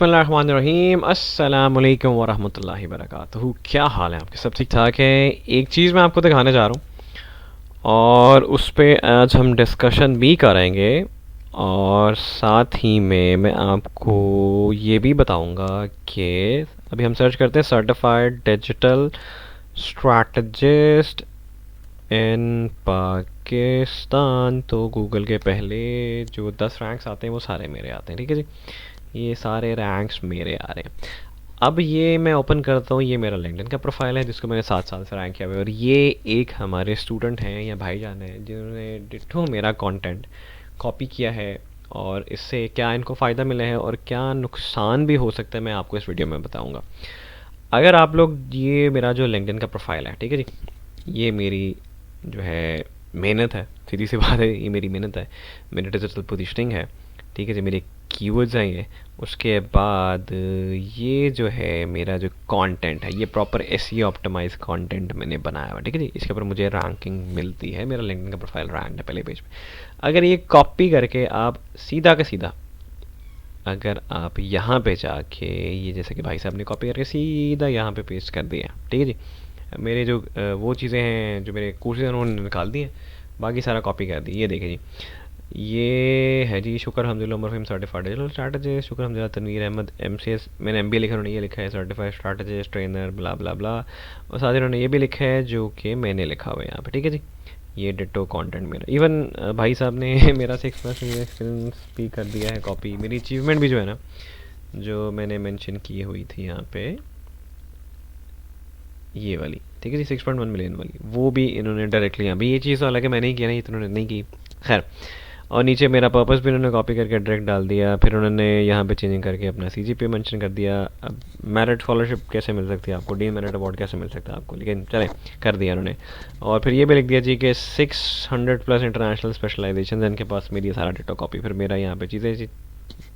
बिस्मिल्लाहिर्रहमानिर्रहीम अस्सलाम वालेकुम वरहमतुल्लाहि वबरकातुहू। क्या हाल है आपके? सब ठीक ठाक है। एक चीज़ मैं आपको दिखाने जा रहा हूँ और उस पे आज हम डिस्कशन भी करेंगे और साथ ही में मैं आपको ये भी बताऊँगा कि अभी हम सर्च करते हैं certified digital strategist in Pakistan, तो गूगल के पहले जो 10 रैंक्स आते हैं वो सारे मेरे आते हैं। ठीक है जी, ये सारे रैंक्स मेरे आ रहे हैं। अब ये मैं ओपन करता हूँ, ये मेरा लिंक्डइन का प्रोफाइल है जिसको मैंने 7 साल से रैंक किया हुआ है, और ये एक हमारे स्टूडेंट हैं या भाईजान हैं जिन्होंने डिट्ठो मेरा कंटेंट कॉपी किया है, और इससे क्या इनको फ़ायदा मिला है और क्या नुकसान भी हो सकता है मैं आपको इस वीडियो में बताऊँगा। अगर आप लोग, ये मेरा जो लिंक्डइन का प्रोफाइल है, ठीक है जी, ये मेरी जो है मेहनत है, सीधी सी बात है, ये मेरी मेहनत है, मेरी डिजिटल पोजीशनिंग है, ठीक है जी, मेरे कीवर्ड्स हैं ये। उसके बाद ये जो है मेरा जो कंटेंट है, ये प्रॉपर एसईओ ऑप्टिमाइज कंटेंट मैंने बनाया हुआ है, ठीक है जी, इसके ऊपर मुझे रैंकिंग मिलती है। मेरा लिंक्डइन का प्रोफाइल रैंक है पहले पेज पे। अगर ये कॉपी करके आप सीधा का सीधा, अगर आप यहाँ पे जाके, ये जैसे कि भाई साहब ने कॉपी करके सीधा यहाँ पे पेस्ट कर दिया, ठीक है जी, मेरे जो वो चीज़ें हैं जो मेरे कोर्सेज उन्होंने निकाल दी हैं, बाकी सारा कॉपी कर दी। ये देखें जी, ये है जी शुक्र हमदुल्ला Umar Faheem certified digital strategist, शुक्र हमदुल्ला तनवीर अहमद एमसीएस, मैंने एमबीए लिखा, उन्होंने ये लिखा है certified strategist trainer blah blah blah, और साथ ही उन्होंने ये भी लिखा है जो कि मैंने लिखा हुआ है यहाँ पे, ठीक है जी। ये डिट्टो कंटेंट मेरा, इवन भाई साहब ने मेरा से एक्सपीरियंस भी कर दिया है कॉपी। मेरी अचीवमेंट भी जो है ना, जो मैंने मेंशन की हुई थी यहाँ पे, ये वाली, ठीक है जी, 6.1 मिलियन वाली, वो भी इन्होंने डायरेक्टली, अभी ये चीज़ तो हालांकि मैंने ही किया ना, ये तो उन्होंने नहीं की, खैर। और नीचे मेरा पर्पस भी उन्होंने कॉपी करके डायरेक्ट डाल दिया, फिर उन्होंने यहाँ पे चेंजिंग करके अपना सीजीपीए मेंशन कर दिया। अब मेरिट स्कॉलरशिप कैसे मिल सकती है आपको, डी मेरिट अवार्ड कैसे मिल सकता है आपको, लेकिन चले कर दिया उन्होंने। और फिर ये भी लिख दिया जी कि 600+ इंटरनेशनल स्पेशलाइजेशन है इनके पास, मेरी सारा डेटा कॉपी, फिर मेरा यहाँ पे चीज़ें चेंज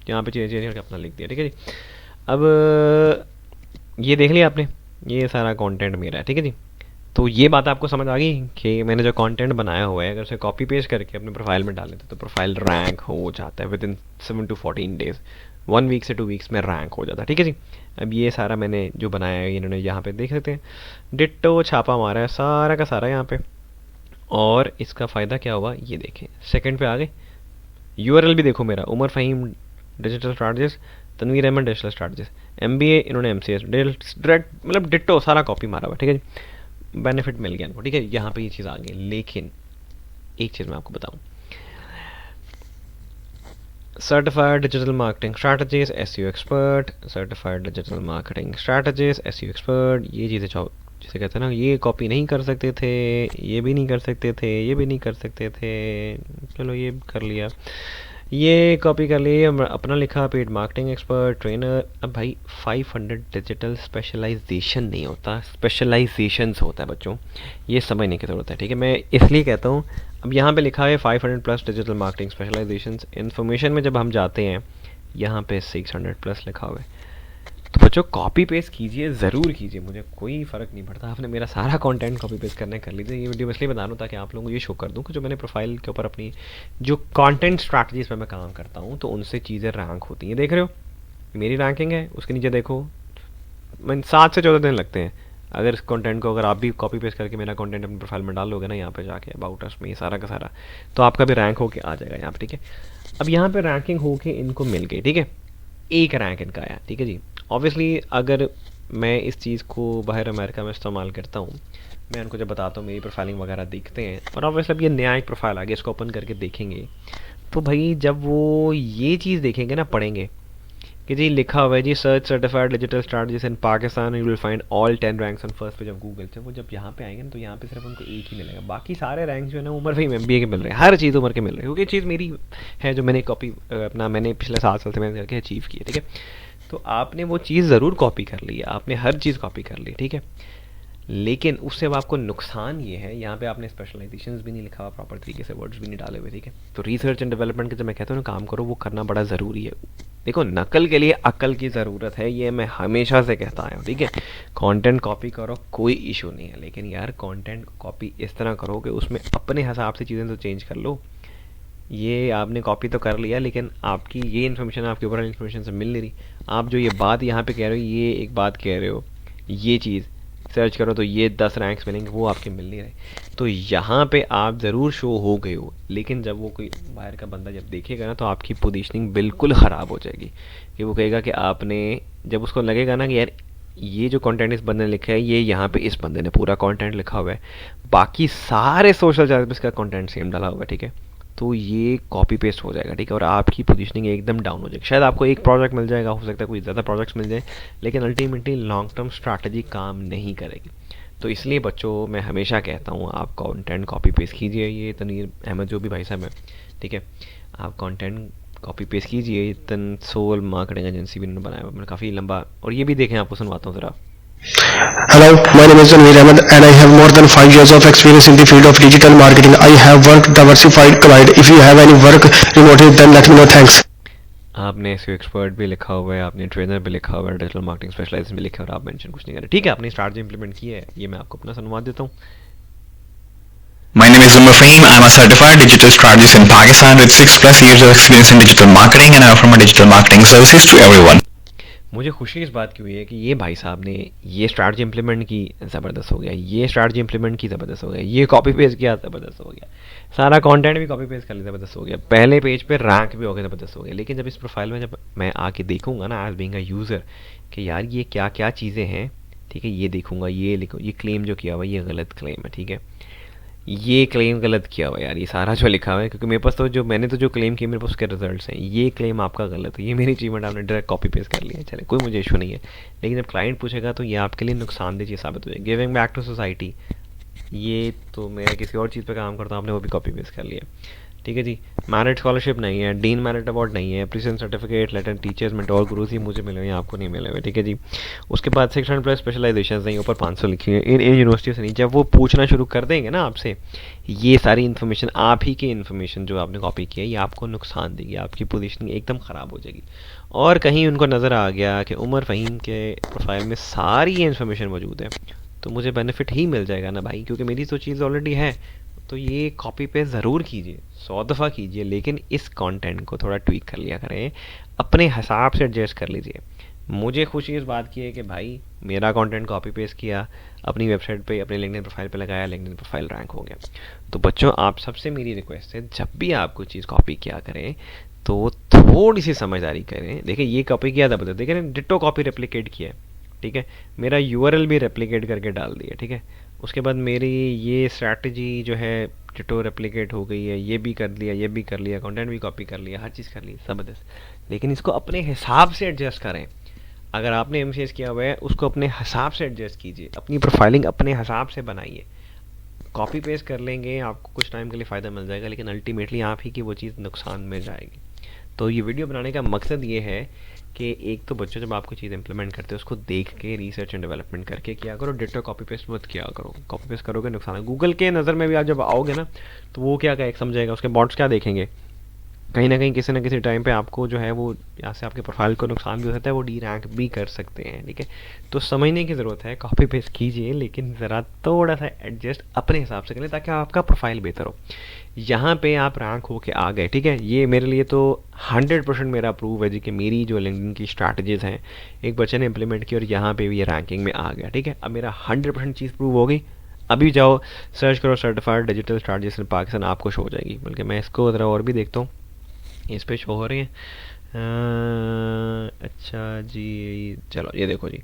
करके अपना लिख दिया, ठीक है जी। अब ये देख लिया आपने, ये सारा कंटेंट मेरा है, ठीक है जी। तो ये बात आपको समझ आ गई कि मैंने जो कंटेंट बनाया हुआ है, अगर उसे कॉपी पेस्ट करके अपने प्रोफाइल में डाल देते तो प्रोफाइल रैंक हो जाता है within 7 to 14 days, 1 week से 2 वीक्स में रैंक हो जाता है, ठीक है जी। अब ये सारा मैंने जो बनाया है, इन्होंने यहाँ पे देख सकते हैं डिट्टो छापा मारा है सारा का सारा यहाँ पे। और इसका फ़ायदा क्या हुआ ये देखें, सेकंड पे आ गए, यूआरएल भी देखो मेरा, Umar Faheem digital strategist, Tanveer Ahmed digital strategist, MBA इन्होंने एमसीएस, डायरेक्ट मतलब डिट्टो सारा कॉपी मारा हुआ, ठीक है जी। बेनिफिट मिल गया इनको, ठीक है, यहाँ पे ये चीज़ आ गई। लेकिन एक चीज़ मैं आपको बताऊँ, certified digital marketing strategist SEO expert, certified digital marketing strategist SEO expert, ये चीज़ें जिसे कहते हैं ना, ये कॉपी नहीं कर सकते थे, ये भी नहीं कर सकते थे, ये भी नहीं कर सकते थे, चलो ये कर लिया, ये कॉपी कर लिए, अपना लिखा पेड मार्केटिंग एक्सपर्ट ट्रेनर। अब भाई 500 डिजिटल स्पेशलाइजेशन नहीं होता, स्पेशलाइजेशंस होता है बच्चों, ये समझने की ज़रूरत है, ठीक है। मैं इसलिए कहता हूँ, अब यहाँ पे लिखा है 500+ डिजिटल मार्केटिंग स्पेशलाइजेशंस, इन्फॉर्मेशन में जब हम जाते हैं यहाँ पे 600+ लिखा हुआ है। तो बच्चों कॉपी पेस्ट कीजिए, ज़रूर कीजिए, मुझे कोई फ़र्क नहीं पड़ता, आपने मेरा सारा कंटेंट कॉपी पेस्ट करना कर लीजिए। ये वीडियो मैं इसलिए बता रहा हूँ ताकि आप लोगों को ये शो कर दूँ कि जो मैंने प्रोफाइल के ऊपर अपनी जो कंटेंट स्ट्रैटेजीज पर मैं काम करता हूँ, तो उनसे चीज़ें रैंक होती हैं। देख रहे हो मेरी रैंकिंग है, उसके नीचे देखो, मैं 7 से 14 दिन लगते हैं। अगर इस कंटेंट को अगर आप भी कॉपी पेस्ट करके मेरा कंटेंट अपनी प्रोफाइल में डाल लोगे ना, यहाँ पे जाके अबाउट अस में, ये सारा का सारा, तो आपका भी रैंक होके आ जाएगा यहाँ पे, ठीक है। अब यहाँ पे रैंकिंग होके इनको मिल गई, ठीक है, एक रैंक इनका आया, ठीक है जी। ऑब्वियसली अगर मैं इस चीज़ को बाहर अमेरिका में इस्तेमाल करता हूँ, मैं उनको जब बताता हूँ, मेरी प्रोफाइलिंग वगैरह देखते हैं, और ऑब्वियसली अब ये नया एक प्रोफाइल आ गया, इसको ओपन करके देखेंगे, तो भाई जब वो ये चीज़ देखेंगे ना, पढ़ेंगे कि जी लिखा हुआ है G search certified digital strategist in Pakistan, you will find all 10 ranks on first page of Google, से वो जब यहाँ पे आएंगे ना, तो यहाँ पे सिर्फ उनको एक ही मिलेगा, बाकी सारे रैंक जो है ना उमर भाई एमबीए के मिल रहे हैं, हर चीज़ उमर के मिल रहे हैं, क्योंकि चीज़ मेरी है जो मैंने कॉपी अपना, मैंने पिछले 7 साल से मैंने करके अचीव की है, ठीक है। तो आपने वो चीज़ ज़रूर कॉपी कर ली है, आपने हर चीज़ कॉपी कर ली, ठीक है, लेकिन उससे अब आपको नुकसान ये है, यहाँ पे आपने स्पेशलाइजेशंस भी नहीं लिखा हुआ प्रॉपर तरीके से, वर्ड्स भी नहीं डाले हुए, ठीक है। तो रिसर्च एंड डेवलपमेंट के जब मैं कहता हूँ ना काम करो, वो करना बड़ा ज़रूरी है। देखो नकल के लिए अकल की ज़रूरत है, ये मैं हमेशा से कहता आया हूँ, ठीक है। कंटेंट कॉपी करो कोई इशू नहीं है, लेकिन यार कंटेंट कॉपी इस तरह करो कि उसमें अपने हिसाब से चीज़ें तो चेंज कर लो। ये आपने कॉपी तो कर लिया, लेकिन आपकी ये इन्फॉर्मेशन आपके ऊपर इन्फॉर्मेशन से मिल नहीं रही, आप जो ये बात यहाँ पे कह रहे हो, ये एक बात कह रहे हो, ये चीज़ सर्च करो तो ये 10 रैंक्स मिलेंगे, वो आपके मिल नहीं रहे। तो यहाँ पे आप ज़रूर शो हो गए हो, लेकिन जब वो कोई बाहर का बंदा जब देखेगा ना, तो आपकी पोजीशनिंग बिल्कुल ख़राब हो जाएगी। कि वो कहेगा कि आपने, जब उसको लगेगा ना कि यार ये जो कंटेंट इस बंदे ने लिखा है, ये यहाँ पे इस बंदे ने पूरा कंटेंट लिखा हुआ है, बाकी सारे सोशल चैनल का कंटेंट सेम डाला हुआ है, ठीक है, तो ये कॉपी पेस्ट हो जाएगा, ठीक है, और आपकी पोजीशनिंग एकदम डाउन हो जाएगी। शायद आपको एक प्रोजेक्ट मिल जाएगा, हो सकता है कोई ज़्यादा प्रोजेक्ट्स मिल जाए, लेकिन अल्टीमेटली लॉन्ग टर्म स्ट्रैटेजी काम नहीं करेगी। तो इसलिए बच्चों, मैं हमेशा कहता हूँ आप कंटेंट कॉपी पेस्ट कीजिए। ये तनवीर अहमद जो भी भाई साहब हैं, ठीक है, आप कंटेंट कॉपी पेस्ट कीजिए। तनसोल मार्केटिंग एजेंसी भी बनाया हुआ, मैंने काफ़ी लंबा, और ये भी देखें, आपको सुनवाता हूँ ज़रा। Hello, my name is Tanveer Ahmed and I have more than 5 years of experience in the field of digital marketing. I have worked diversified client. If you have any work remotely, then let me know. Thanks. आपने SEO expert भी लिखा हुआ है, आपने trainer भी लिखा हुआ है, डिजिटल मार्केटिंग स्पेशलाइजेशन भी लिखा है, और आप मेंशन कुछ नहीं कर रहे। ठीक है, आपने स्ट्रैटेजी इंप्लीमेंट की है, ये मैं आपको अपना सुनवा देता हूँ। My name is Umar Fahim. I'm a certified digital strategist in Pakistan with 6+ years of experience in digital marketing, and I offer my digital marketing services to everyone. मुझे खुशी इस बात की हुई है कि ये भाई साहब ने ये स्ट्रैटेजी इंप्लीमेंट की, ज़बरदस्त हो गया, ये स्ट्रैटेजी इंप्लीमेंट की, ज़बरदस्त हो गया, ये कॉपी पेस्ट किया, ज़बरदस्त हो गया, सारा कंटेंट भी कॉपी पेस्ट कर लिया, ज़बरदस्त हो गया, पहले पेज पे रैंक भी हो गया, ज़बरदस्त हो गया। लेकिन जब इस प्रोफाइल में जब मैं आके देखूंगा ना, एज बीइंग अ यूज़र, कि यार ये क्या क्या चीज़ें हैं, ठीक है, ये देखूंगा, ये लिखो, ये क्लेम जो किया हुआ है, ये गलत क्लेम है, ठीक है, ये क्लेम गलत किया हुआ है यार, ये सारा जो लिखा हुआ है, क्योंकि मेरे पास तो जो मैंने तो जो क्लेम किया, मेरे पास उसके रिजल्ट्स हैं, ये क्लेम आपका गलत है, ये मेरी अचीवमेंट आपने डायरेक्ट कॉपी पेस्ट कर लिया है, चले कोई मुझे इशू नहीं है। लेकिन जब क्लाइंट पूछेगा तो ये आपके लिए नुकसानदेह चीज़ साबित हो जाएगी। गिविंग बैक टू सोसाइटी, ये तो मैं किसी और चीज़ पे काम करता हूँ, आपने वो भी कॉपी पेस्ट कर लिया, ठीक है जी। मैरिट स्कॉलरशिप नहीं है, डीन मैरिट अवार्ड नहीं है, appreciation certificate, letter teachers mentor gurus ही मुझे मिले हुए हैं, आपको नहीं मिले हुए, ठीक है जी। उसके बाद 600+ स्पेशलाइजेशन नहीं, ऊपर 500 लिखी है, इन यूनिवर्सिटी से नहीं। जब वो पूछना शुरू कर देंगे ना आपसे, ये सारी इन्फॉर्मेशन, आप ही की इन्फॉर्मेशन जो आपने कॉपी की है, ये आपको नुकसान देगी, आपकी पोजीशनिंग एकदम ख़राब हो जाएगी। और कहीं उनको नज़र आ गया कि उमर फ़हीम के प्रोफाइल में सारी ये इन्फॉर्मेशन मौजूद है, तो मुझे बेनिफिट ही मिल जाएगा ना भाई, क्योंकि मेरी तो चीज़ ऑलरेडी है। तो ये कॉपी पेस्ट ज़रूर कीजिए, 100 दफ़ा कीजिए, लेकिन इस कंटेंट को थोड़ा ट्वीक कर लिया करें, अपने हिसाब से एडजस्ट कर लीजिए। मुझे खुशी इस बात की है कि भाई मेरा कंटेंट कॉपी पेस्ट किया, अपनी वेबसाइट पे, अपने लिंक्डइन प्रोफाइल पे लगाया, लिंक्डइन प्रोफाइल रैंक हो गया। तो बच्चों, आप सबसे मेरी रिक्वेस्ट है, जब भी आप कोई चीज़ कॉपी किया करें तो थोड़ी सी समझदारी करें। देखिए, ये कॉपी किया था, बता देखिए, डिट्टो कॉपी रेप्लिकेट किया है, ठीक है, मेरा यूआरएल भी रेप्लिकेट करके डाल दिया, ठीक है। उसके बाद मेरी ये स्ट्रैटेजी जो है डिट्टो रेप्लिकेट हो गई है, ये भी कर लिया, ये भी कर लिया, कंटेंट भी कॉपी कर लिया, हर चीज़ कर ली, ज़बरदस्त। लेकिन इसको अपने हिसाब से एडजस्ट करें। अगर आपने एमसीएस किया हुआ है, उसको अपने हिसाब से एडजस्ट कीजिए, अपनी प्रोफाइलिंग अपने हिसाब से बनाइए। कॉपी पेस्ट कर लेंगे, आपको कुछ टाइम के लिए फ़ायदा मिल जाएगा, लेकिन अल्टीमेटली आप ही की वो चीज़ नुकसान में जाएगी। तो ये वीडियो बनाने का मकसद ये है कि एक तो बच्चों, जब आपको चीज़ इंप्लीमेंट करते हो, उसको देख के रिसर्च एंड डेवलपमेंट करके किया करो, डिट्टो कॉपी पेस्ट मत किया करो। कॉपी पेस्ट करोगे नुकसान है। गूगल के नज़र में भी आप जब आओगे ना, तो वो क्या क्या समझेगा, उसके बॉट्स क्या देखेंगे, कहीं ना कहीं किसी न किसी टाइम पे आपको जो है वो यहाँ से आपके प्रोफाइल को नुकसान भी हो सकता है, वो डी रैंक भी कर सकते हैं, ठीक है। तो समझने की ज़रूरत है, कॉपी पेस्ट कीजिए, लेकिन ज़रा थोड़ा सा एडजस्ट अपने हिसाब से करें, ताकि आपका प्रोफाइल बेहतर हो। यहाँ पे आप रैंक होके आ गए, ठीक है, ये मेरे लिए तो 100% मेरा प्रूव है जी कि मेरी जो लिंक्डइन की स्ट्रैटेजीज़ हैं, एक बच्चे ने इंप्लीमेंट की और यहाँ पे भी ये रैंकिंग में आ गया, ठीक है। अब मेरा 100% चीज़ प्रूव हो गई। अभी जाओ सर्च करो certified digital strategist in Pakistan, आपको शो हो जाएगी। बल्कि मैं इसको ज़रा और भी देखता हूँ, इस पे शो हो रही है। अच्छा जी, चलो ये देखो जी,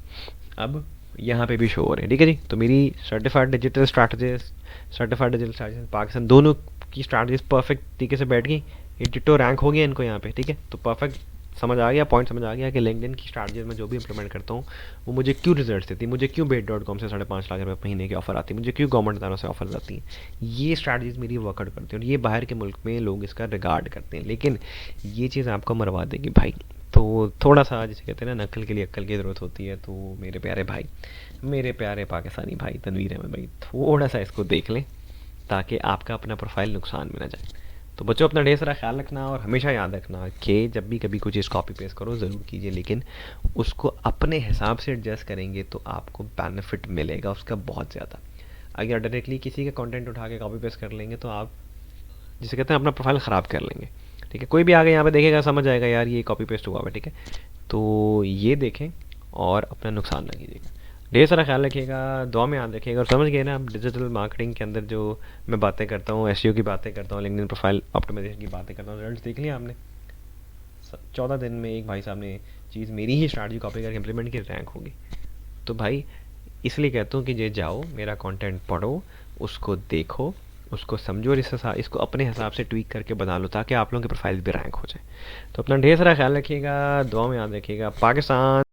अब यहाँ पे भी शो हो रहे हैं, ठीक है जी। तो मेरी सर्टिफाइड डिजिटल स्ट्रैटेजिस्ट पाकिस्तान, दोनों की स्ट्रैटेजीज परफेक्ट तरीके से बैठ गई, ये डिट्टो रैंक हो गया इनको यहाँ पे, ठीक है। तो परफेक्ट समझ आ गया, पॉइंट समझ आ गया कि लिंक्डइन की स्ट्रैटेजीज में जो भी इंप्लीमेंट करता हूँ, वो मुझे क्यों रिजल्ट देती है, मुझे क्यों बेट.com से 5.5 लाख रुपये महीने की ऑफर आती है, मुझे क्यों गवर्नमेंट दानों से ऑफर आती है। ये स्ट्रैटेजीज मेरी वर्कआउट करती है, और ये बाहर के मुल्क में लोग इसका रिगार्ड करते हैं, लेकिन ये चीज़ आपको मरवा देगी भाई। तो थोड़ा सा, जिसे कहते हैं ना, नकल के लिए अक्ल की ज़रूरत होती है। तो मेरे प्यारे भाई, मेरे प्यारे पाकिस्तानी भाई, तनवीर अहमद भाई, थोड़ा सा इसको देख लें, ताकि आपका अपना प्रोफाइल नुकसान में ना जाए। तो बच्चों, अपना ढेर सारा ख्याल रखना, और हमेशा याद रखना कि जब भी कभी कोई चीज़ कॉपी पेस्ट करो, ज़रूर कीजिए, लेकिन उसको अपने हिसाब से एडजस्ट करेंगे तो आपको बेनिफिट मिलेगा उसका बहुत ज़्यादा। अगर डायरेक्टली किसी का कंटेंट उठा के कॉपी पेस्ट कर लेंगे, तो आप, जिसे कहते हैं, अपना प्रोफाइल ख़राब कर लेंगे, ठीक है। कोई भी आगे यहाँ पे देखेगा, समझ आएगा यार ये कॉपी पेस्ट हुआ है, ठीक है। तो ये देखें और अपना नुकसान ना कीजिएगा। ढेर सारा ख्याल रखिएगा, दुआ में याद रखिएगा। और समझ गए ना, आप डिजिटल मार्केटिंग के अंदर जो मैं बातें करता हूँ, एसईओ की बातें करता हूँ, लिंक्डइन प्रोफाइल ऑप्टिमाइजेशन की बातें करता हूँ, रिजल्ट देख लिया आपने। 14 दिन में एक भाई साहब ने चीज़ मेरी ही स्ट्रैटेजी कॉपी करके इम्प्लीमेंट की, रैंक होगी। तो भाई इसलिए कहता हूँ कि ये जाओ, मेरा कंटेंट पढ़ो, उसको देखो, उसको समझो और इसको अपने हिसाब से ट्वीक करके बना लो, ताकि आप लोगों के प्रोफाइल भी रैंक हो जाए। तो अपना ढेर सारा ख्याल रखिएगा, दुआ में याद रखिएगा। पाकिस्तान